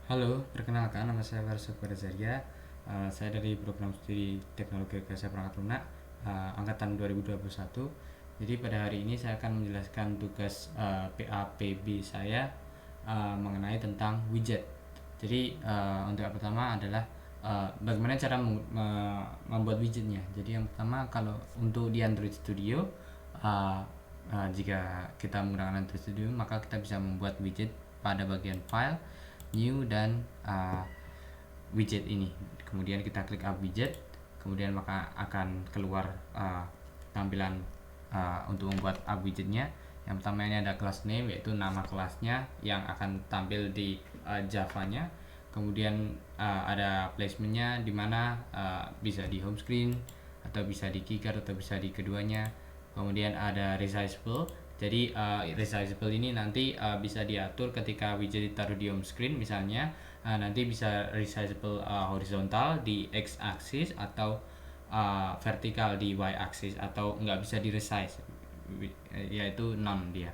Halo, perkenalkan nama saya Warso Zaria. Saya dari program studi Teknologi Rekayasa Perangkat Lunak angkatan 2021. Jadi pada hari ini saya akan menjelaskan tugas PAPB saya mengenai tentang widget. Jadi untuk yang pertama adalah bagaimana cara membuat widgetnya. Jadi yang pertama kalau untuk di Android Studio, uh, jika kita menggunakan Android Studio maka kita bisa membuat widget pada bagian file, new, dan widget ini. Kemudian kita klik up widget, kemudian maka akan keluar tampilan untuk membuat up widgetnya. Yang pertama ini ada class name, yaitu nama kelasnya yang akan tampil di Java-nya. Kemudian ada placementnya, dimana bisa di home screen atau bisa di keycard atau bisa di keduanya. Kemudian ada resizable. Jadi resizable ini nanti bisa diatur ketika widget ditaruh di home screen, misalnya nanti bisa resizable horizontal di x axis atau vertikal di y axis, atau nggak bisa di resize, yaitu none dia.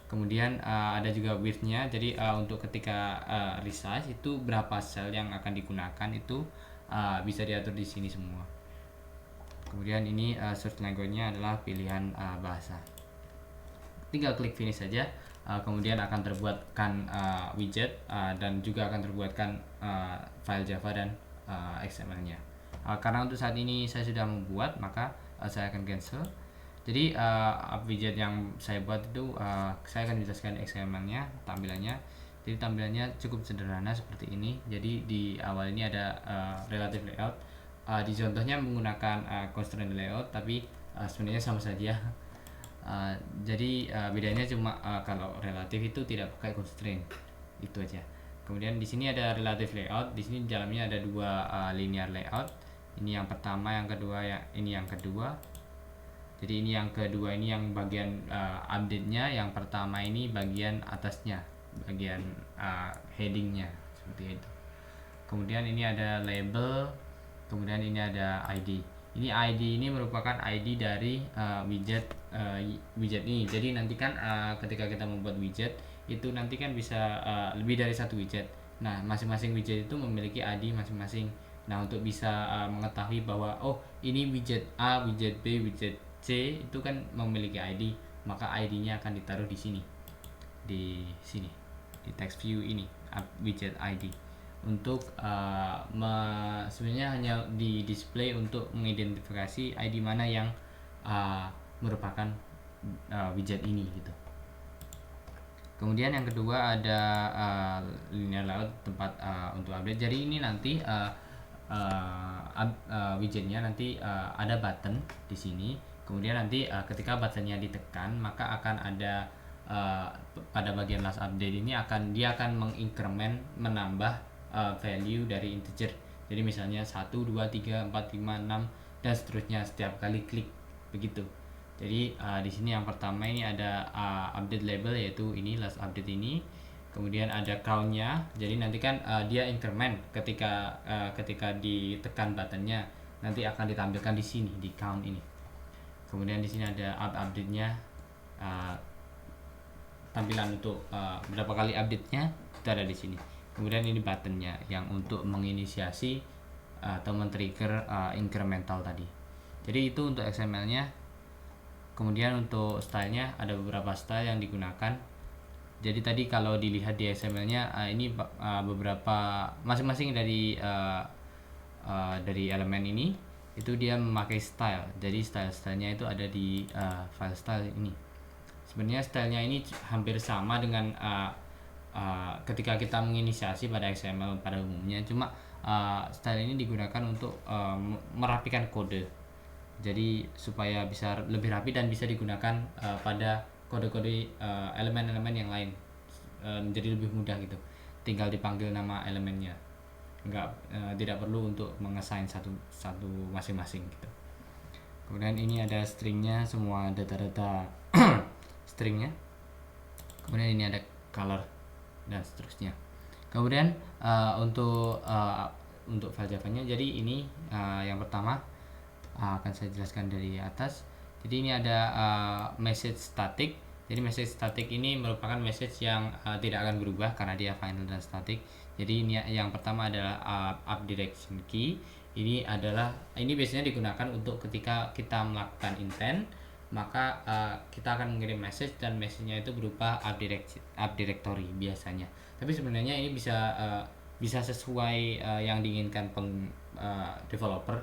Kemudian ada juga width-nya. Jadi untuk ketika resize itu berapa sel yang akan digunakan itu bisa diatur di sini semua. Kemudian ini search language-nya adalah pilihan bahasa. Tinggal klik finish saja, kemudian akan terbuatkan widget dan juga akan terbuatkan file Java dan XML-nya. Karena untuk saat ini saya sudah membuat, maka saya akan cancel. Jadi widget yang saya buat itu saya akan jelaskan XML-nya, tampilannya. Jadi tampilannya cukup sederhana seperti ini. Jadi di awal ini ada relative layout. Di contohnya menggunakan constraint layout, tapi sebenarnya sama saja. Jadi bedanya cuma kalau relatif itu tidak pakai constraint, itu aja. Kemudian di sini ada relative layout. Di sini di dalamnya ada dua linear layout. Ini yang pertama, yang kedua, ini yang kedua. Jadi ini yang kedua, ini yang bagian update-nya. Yang pertama ini bagian atasnya, bagian heading-nya seperti itu. Kemudian ini ada label, kemudian ini ada ID. Ini ID ini merupakan ID dari widget ini. Jadi nanti kan ketika kita membuat widget itu nanti kan bisa lebih dari satu widget. Nah, masing-masing widget itu memiliki ID masing-masing. Nah, untuk bisa mengetahui bahwa oh ini widget A, widget B, widget C itu kan memiliki ID, maka ID-nya akan ditaruh di sini. Di sini di text view ini, widget ID. Untuk sebenarnya hanya di display untuk mengidentifikasi ID mana yang merupakan widget ini gitu. Kemudian yang kedua ada linear layout, tempat untuk update. Jadi ini nanti widgetnya nanti ada button di sini. Kemudian nanti ketika buttonnya ditekan maka akan ada pada bagian last update ini dia akan mengincrement, menambah value dari integer. Jadi misalnya 1, 2, 3, 4, 5, 6 dan seterusnya setiap kali klik begitu. Jadi di sini yang pertama ini ada update label, yaitu ini last update ini. Kemudian ada count-nya. Jadi nanti kan dia increment ketika ditekan buttonnya, nanti akan ditampilkan di sini di count ini. Kemudian di sini ada update-nya, tampilan untuk berapa kali update-nya itu ada di sini. Kemudian ini button-nya yang untuk menginisiasi atau men-trigger incremental tadi. Jadi itu untuk XML-nya. Kemudian untuk stylenya ada beberapa style yang digunakan. Jadi tadi kalau dilihat di XML-nya ini beberapa masing-masing dari elemen ini itu dia memakai style. Jadi stylenya itu ada di file style ini. Sebenarnya stylenya ini hampir sama dengan ketika kita menginisiasi pada XML pada umumnya, cuma style ini digunakan untuk merapikan kode. Jadi supaya bisa lebih rapi dan bisa digunakan pada kode-kode elemen-elemen yang lain, menjadi lebih mudah gitu. Tinggal dipanggil nama elemennya, tidak perlu untuk mengassign satu masing-masing gitu. Kemudian ini ada stringnya, semua data-data stringnya. Kemudian ini ada color dan seterusnya. Kemudian untuk file Java-nya, jadi ini yang pertama akan saya jelaskan dari atas. Jadi ini ada message static. Jadi message static ini merupakan message yang tidak akan berubah karena dia final dan static. Jadi ini yang pertama adalah up direction key. Ini biasanya digunakan untuk ketika kita melakukan intent, maka kita akan mengirim message dan message-nya itu berupa up directory biasanya. Tapi sebenarnya ini bisa sesuai yang diinginkan developer.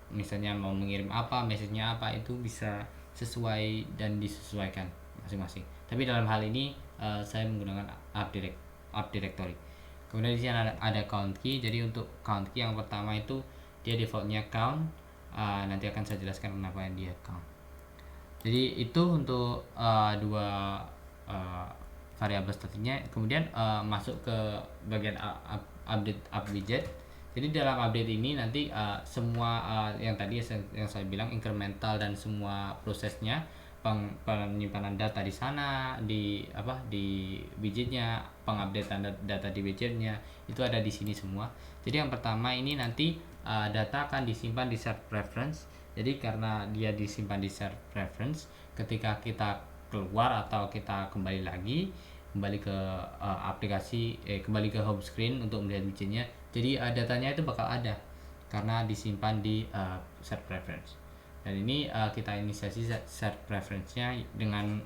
Misalnya mau mengirim apa, message-nya apa, itu bisa sesuai dan disesuaikan masing-masing. Tapi dalam hal ini saya menggunakan up directory. Kemudian di sini ada count key. Jadi untuk count key yang pertama itu dia defaultnya count. Nanti akan saya jelaskan kenapa dia count. Jadi itu untuk dua variabel statiknya. Kemudian masuk ke bagian update up widget. Jadi dalam update ini nanti semua yang tadi yang saya bilang incremental dan semua prosesnya, penyimpanan data di sana, di widgetnya, pengupdatean data di widgetnya itu ada di sini semua. Jadi yang pertama ini nanti data akan disimpan di shared preference. Jadi karena dia disimpan di shared preference, ketika kita keluar atau kita kembali ke aplikasi, kembali ke home screen untuk melihat widgetnya, jadi datanya itu bakal ada karena disimpan di shared preference. Dan ini kita inisiasi shared preference-nya dengan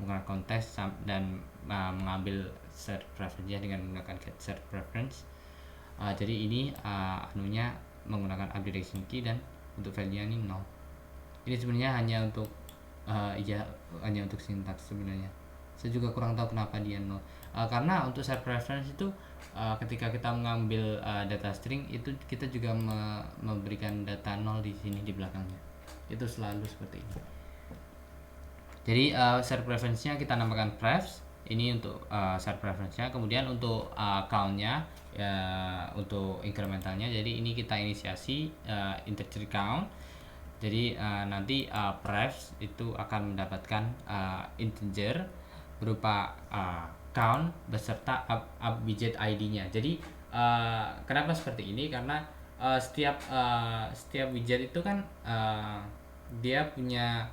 menggunakan konteks dan mengambil shared preference-nya dengan menggunakan get shared preference. Jadi ini menggunakan update direction key dan untuk value-nya ini 0. Ini sebenarnya hanya untuk hanya untuk sintaks sebenarnya. Saya juga kurang tahu kenapa dia 0. Karena untuk shared preference itu ketika kita mengambil data string itu kita juga memberikan data 0 di sini di belakangnya. Itu selalu seperti ini. Jadi shared preference-nya kita namakan prefs. Ini untuk shared preference-nya. Kemudian untuk count-nya untuk incrementalnya, jadi ini kita inisiasi integer count. Jadi nanti prefs itu akan mendapatkan integer berupa count beserta up widget ID-nya. Jadi kenapa seperti ini? Karena setiap widget itu kan dia punya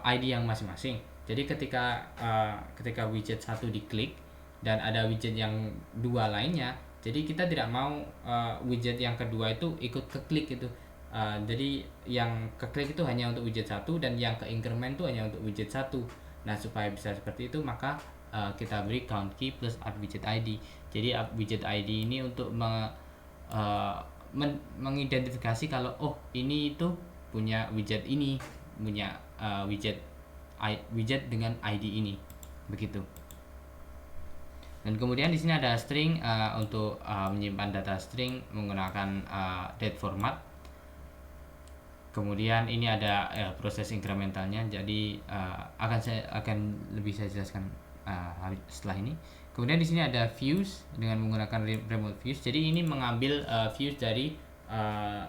ID yang masing-masing. Jadi ketika widget satu diklik dan ada widget yang dua lainnya, jadi kita tidak mau widget yang kedua itu ikut keklik itu. Jadi yang keklik itu hanya untuk widget satu dan yang ke increment itu hanya untuk widget satu. Nah, supaya bisa seperti itu maka kita beri count key plus up widget ID. Jadi up widget ID ini untuk mengidentifikasi kalau ini itu punya widget ini, punya widget dengan ID ini, begitu. Dan kemudian di sini ada string untuk menyimpan data string menggunakan date format. Kemudian ini ada proses incrementalnya. Jadi akan lebih saya jelaskan setelah ini. Kemudian di sini ada views dengan menggunakan remote views. Jadi ini mengambil views dari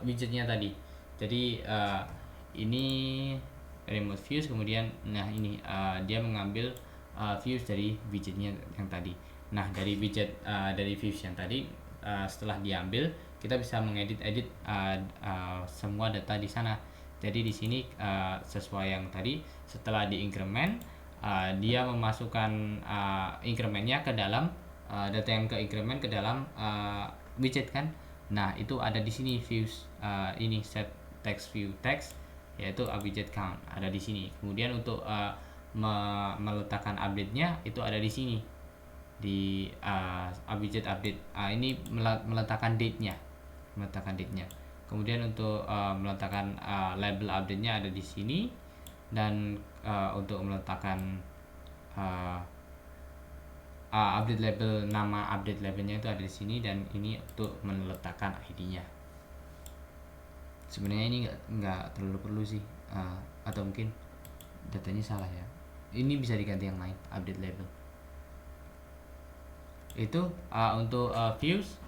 widgetnya tadi. Jadi ini remote views, kemudian ini dia mengambil views dari widgetnya yang tadi. Nah, dari widget dari views yang tadi setelah diambil kita bisa mengedit semua data di sana. Jadi di sini sesuai yang tadi, setelah di increment dia memasukkan incrementnya ke dalam data yang ke increment ke dalam widget kan. Nah, itu ada di sini views ini set text view text, yaitu widget count ada di sini. Kemudian untuk meletakkan update-nya itu ada di sini di widget update. Ini meletakkan date-nya. Kemudian untuk meletakkan label update-nya ada di sini, dan untuk meletakkan update label, nama update labelnya itu ada di sini, dan ini untuk meletakkan ID-nya. Sebenarnya ini nggak terlalu perlu sih, atau mungkin datanya salah ya. Ini bisa diganti yang lain, update label. Itu untuk views.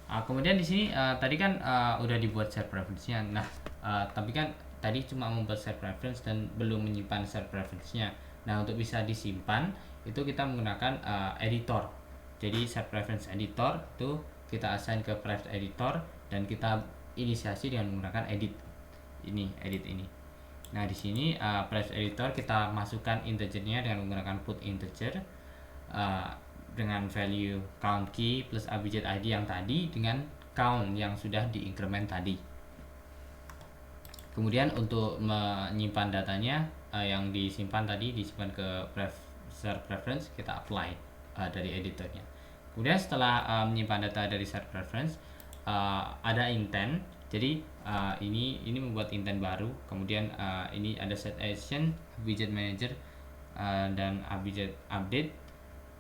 Kemudian di sini tadi kan udah dibuat share preference-nya. Nah, tapi kan tadi cuma membuat share preference dan belum menyimpan share preference-nya. Nah, untuk bisa disimpan itu kita menggunakan editor. Jadi share preference editor itu kita assign ke pref editor dan kita inisiasi dengan menggunakan edit ini. Nah, di sini private editor kita masukkan integernya dengan menggunakan put integer uh, dengan value count key plus abjad id yang tadi dengan count yang sudah diincrement tadi. Kemudian untuk menyimpan datanya yang disimpan tadi disimpan ke share preference, kita apply dari editornya. Kemudian setelah menyimpan data dari share preference ada intent. Jadi ini membuat intent baru. Kemudian ini ada set action, widget manager dan widget update,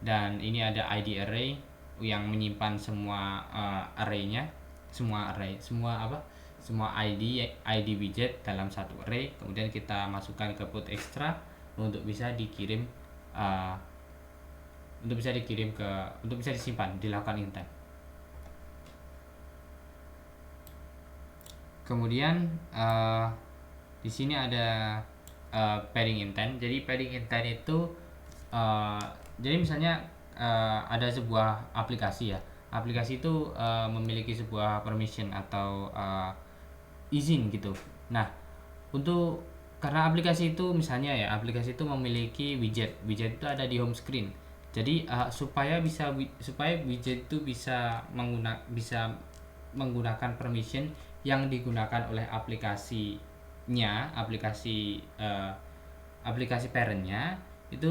dan ini ada id array yang menyimpan semua arraynya, semua ID widget dalam satu array. Kemudian kita masukkan ke put extra untuk bisa dikirim untuk bisa disimpan, dilakukan intent. Kemudian di sini ada pairing intent. Jadi pairing intent itu jadi misalnya ada sebuah aplikasi ya. Aplikasi itu memiliki sebuah permission atau izin gitu. Nah, karena aplikasi itu misalnya ya, aplikasi itu memiliki widget itu ada di home screen. Jadi supaya widget itu bisa menggunakan permission yang digunakan oleh aplikasi parentnya, itu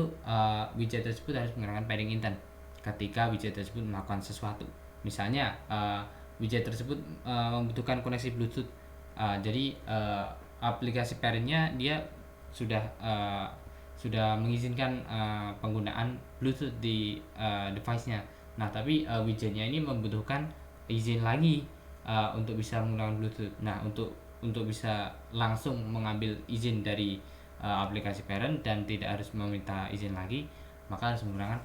widget tersebut harus menggunakan pairing intent ketika widget tersebut melakukan sesuatu. Misalnya widget tersebut membutuhkan koneksi Bluetooth. Jadi aplikasi parentnya dia sudah mengizinkan penggunaan Bluetooth di device-nya. Nah, tapi widgetnya ini membutuhkan izin lagi untuk bisa menggunakan Bluetooth. Nah, untuk bisa langsung mengambil izin dari aplikasi parent dan tidak harus meminta izin lagi, maka harus menggunakan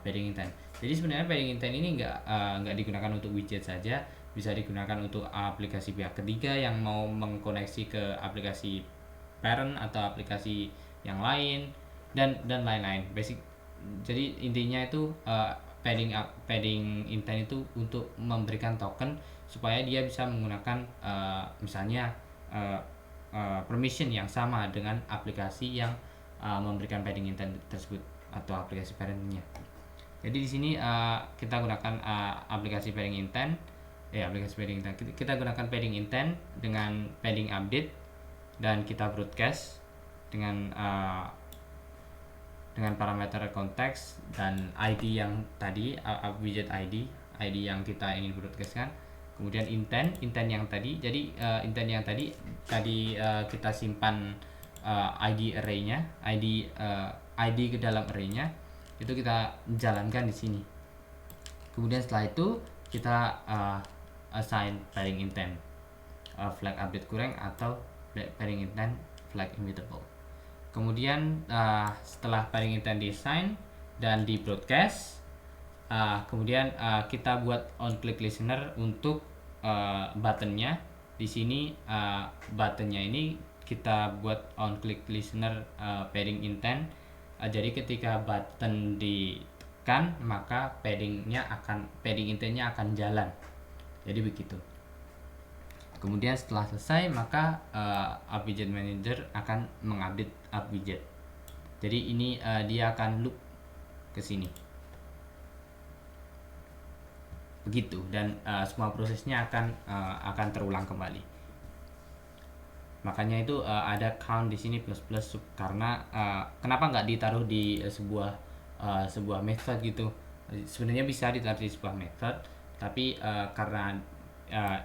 pairing intent. Jadi sebenarnya pairing intent ini nggak digunakan untuk widget saja, bisa digunakan untuk aplikasi pihak ketiga yang mau mengkoneksi ke aplikasi parent atau aplikasi yang lain dan lain-lain. Jadi intinya itu pairing intent itu untuk memberikan token supaya dia bisa menggunakan misalnya permission yang sama dengan aplikasi yang memberikan pairing intent tersebut atau aplikasi parentnya. Jadi di sini kita gunakan aplikasi pairing intent. Kita gunakan pairing intent dengan padding update dan kita broadcast dengan parameter konteks dan ID yang tadi, widget ID yang kita ingin broadcastkan. Kemudian intent yang tadi. Jadi intent yang tadi kita simpan ID array-nya, ID ke dalam array-nya, itu kita jalankan di sini. Kemudian setelah itu kita assign pairing intent flag update kurang atau pairing intent flag immutable. Kemudian setelah pairing intent di-assign dan di broadcast, kemudian kita buat on click listener untuk buttonnya. Di sini buttonnya ini kita buat on click listener pairing intent. Jadi ketika button ditekan, maka pairing intentnya akan jalan. Jadi begitu. Kemudian setelah selesai, maka widget manager akan mengupdate widget. Jadi ini dia akan loop ke sini. Begitu, dan semua prosesnya akan terulang kembali. Makanya itu ada count di sini plus karena kenapa nggak ditaruh di sebuah method gitu. Sebenarnya bisa ditaruh di sebuah method, tapi karena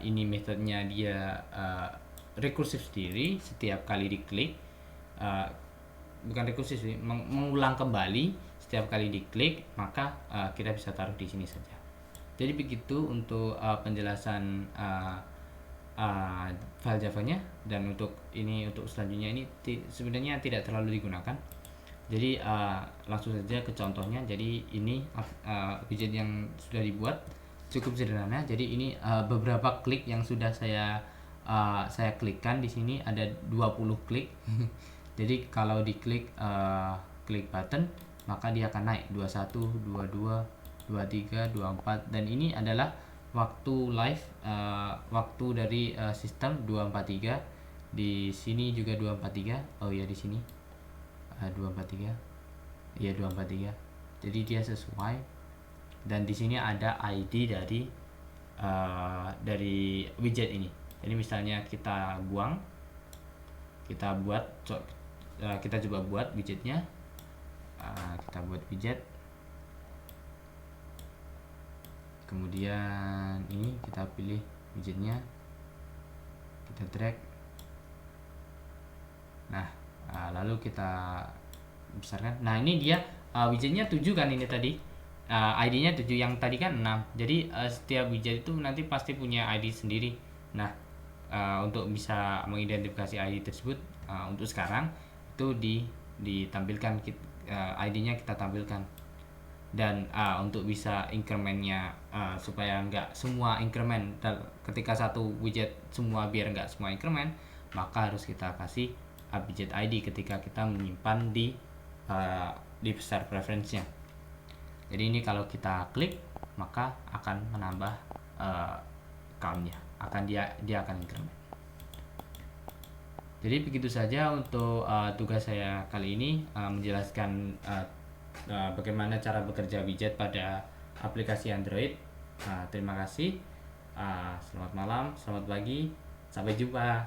ini metodenya dia rekursif sendiri, setiap kali diklik bukan rekursif sih, mengulang kembali setiap kali diklik, maka kita bisa taruh di sini saja. Jadi begitu untuk penjelasan file Java-nya, dan untuk selanjutnya ini sebenarnya tidak terlalu digunakan. Jadi langsung saja ke contohnya. Jadi ini widget yang sudah dibuat cukup sederhana. Jadi ini beberapa klik yang sudah saya klikkan. Di sini ada 20 klik. Jadi kalau diklik klik button, maka dia akan naik 21, 22, 23, 24, dan ini adalah waktu live, waktu dari sistem 243, Di sini juga 243. Oh ya, di sini 243. Iya, 243. Jadi dia sesuai. Dan di sini ada ID dari widget ini. Jadi misalnya kita buang, kita coba buat widgetnya. Kita buat widget, kemudian ini kita pilih widgetnya, kita drag. Nah, lalu kita besarkan. Nah, ini dia widgetnya 7 kan ini tadi. ID-nya 7, yang tadi kan 6. Jadi setiap widget itu nanti pasti punya ID sendiri. Nah, untuk bisa mengidentifikasi ID tersebut, untuk sekarang itu ditampilkan, ID-nya kita tampilkan. Dan untuk bisa incrementnya, supaya nggak semua increment ketika satu widget semua, biar nggak semua increment, maka harus kita kasih widget ID ketika kita menyimpan di besar preference-nya. Jadi ini kalau kita klik maka akan menambah count-nya, dia akan increment. Jadi begitu saja untuk tugas saya kali ini, menjelaskan bagaimana cara bekerja widget pada aplikasi Android. Terima kasih. Selamat malam, selamat pagi, sampai jumpa.